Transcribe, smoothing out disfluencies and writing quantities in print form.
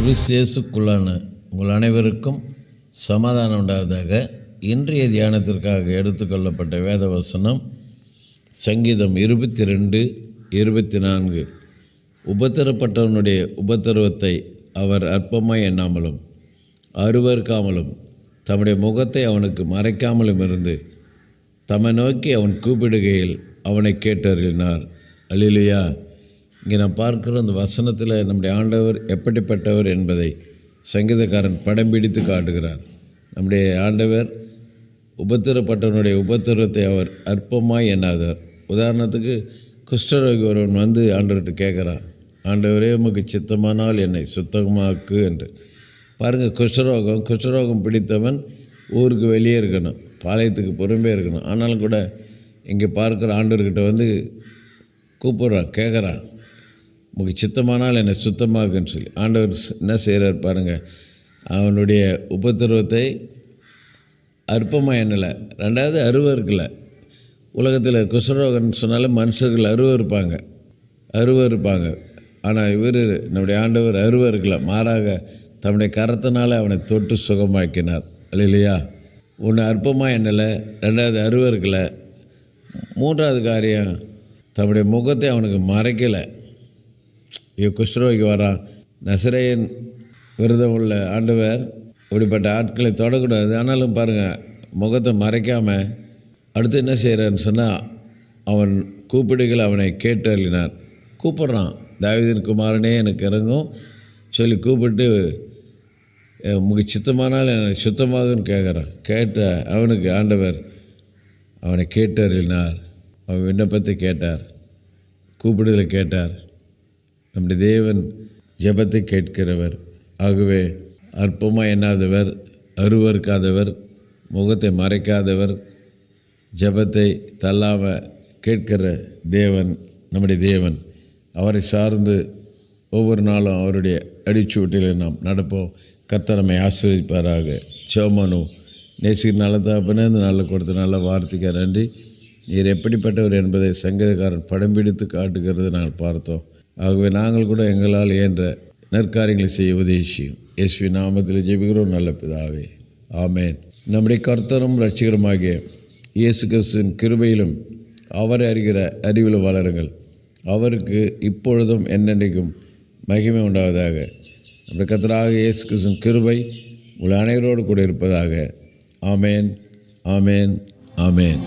கிறிஸ்து இயேசுக்குள்ளான உங்கள் அனைவருக்கும் சமாதானம் உண்டாவதாக. இன்றைய தியானத்திற்காக எடுத்துக்கொள்ளப்பட்ட வேத வசனம் சங்கீதம் 22:24. உபத்திரப்பட்டவனுடைய உபத்திரவத்தை அவர் அற்பமாய் எண்ணாமலும் அருவருக்காமலும் தம்முடைய முகத்தை அவனுக்கு மறைக்காமலும் இருந்து தம்மை நோக்கி அவன் கூப்பிடுகையில் அவனை கேட்டறினார். அல்லேலூயா. இங்கே நான் பார்க்குற அந்த வசனத்தில் நம்முடைய ஆண்டவர் எப்படிப்பட்டவர் என்பதை சங்கீதக்காரன் படம் பிடித்து காட்டுகிறார். நம்முடைய ஆண்டவர் உபத்திரப்பட்டவனுடைய உபத்திரத்தை அவர் அற்பமாய் எண்ணாதவர். உதாரணத்துக்கு குஷ்டரோகி ஒருவன் வந்து ஆண்டவர்கிட்ட கேட்குறான், ஆண்டவரே உமக்கு சித்தமானால் என்னை சுத்தமாக்கு என்று. பாருங்கள், குஷ்டரோகம் பிடித்தவன் ஊருக்கு வெளியே இருக்கணும், பாளையத்துக்கு புறம்பே இருக்கணும். ஆனாலும் கூட இங்கே பார்க்குற ஆண்டவர்கிட்ட வந்து கூப்பிட்றான், கேட்குறான், உமக்கு சித்தமானால் என்னை சுத்தமாக்குன்னு சொல்லி. ஆண்டவர் என்ன செய்கிறார் பாருங்கள், அவனுடைய உபத்திரவத்தை அற்பமாக எண்ணலை. ரெண்டாவது அருவருக்கலை. உலகத்தில் குஷ்டரோகன்னு சொன்னாலும் மனுஷர்கள் அருவருப்பாங்க. ஆனால் இவர் நம்முடைய ஆண்டவர் அருவருக்கலை, மாறாக தம்முடைய கரத்தினால் அவனை தொட்டு சுகமாக்கினார். அல்லேலூயா. ஒன்று அற்பமாக எண்ணலை, ரெண்டாவது அருவருக்கலை, மூன்றாவது காரியம் தம்முடைய முகத்தை அவனுக்கு மறைக்கலை. குஷ்டரோகி வரான், நசரேயன் விரதம் உள்ள ஆண்டவர் இப்படிப்பட்ட ஆட்களை தொடக்கூடாது. ஆனாலும் பாருங்கள், முகத்தை மறைக்காமல் அடுத்து என்ன செய்கிறான்னு சொன்னால் அவன் கூப்பிடுகள் அவனை கேட்டு அள்ளினார். கூப்பிட்றான், தாவீதின் குமாரனே எனக்கு இறங்கும் சொல்லி கூப்பிட்டு உமக்கு சித்தமானால் எனக்கு சுத்தமாகுன்னு கேட்குறான். கேட்ட அவனுக்கு ஆண்டவர் அவனை கேட்டு அருளினார். அவன் விண்ணப்பத்தை கேட்டார், கூப்பிடுதலை கேட்டார். நம்முடைய தேவன் ஜெபத்தை கேட்கிறவர். ஆகவே அற்பமாக எண்ணாதவர், அருவருக்காதவர், முகத்தை மறைக்காதவர், ஜெபத்தை தள்ளாமல் கேட்கிற தேவன் நம்முடைய தேவன். அவரை சார்ந்து ஒவ்வொரு நாளும் அவருடைய அடிச்சுவட்டில் நாம் நடப்போம். கர்த்தர் நம்மை ஆசீர்வதிப்பாராக. சோமனு நேசிக்கிற நல்ல தகப்பனே, இந்த நாளில் கொடுத்த நல்ல வார்த்தைக்கு நன்றி. நீர் எப்படிப்பட்டவர் என்பதை சங்கீதக்காரன் படம் பிடித்து காட்டுகிறது நாங்கள் பார்த்தோம். ஆகவே நாங்கள் கூட எங்களால் இயன்ற நற்காரியங்களை செய்ய உதவியும் இயேசுவின் நாமத்தில் ஜெபிக்கிறோம் நல்ல பிதாவே, ஆமேன். நம்முடைய கர்த்தரும் இரட்சகருமாகிய இயேசு கிறிஸ்துவின் கிருபையிலும் அவரை அறிகிற அறிவிலும் வளருங்கள். அவருக்கு இப்பொழுதும் என்னென்றைக்கும் மகிமை உண்டாவதாக. நம்முடைய கர்த்தராக இயேசு கிறிஸ்துவின் கிருபை உங்கள் அனைவரோடு கூட இருப்பதாக. ஆமேன், ஆமேன், ஆமேன்.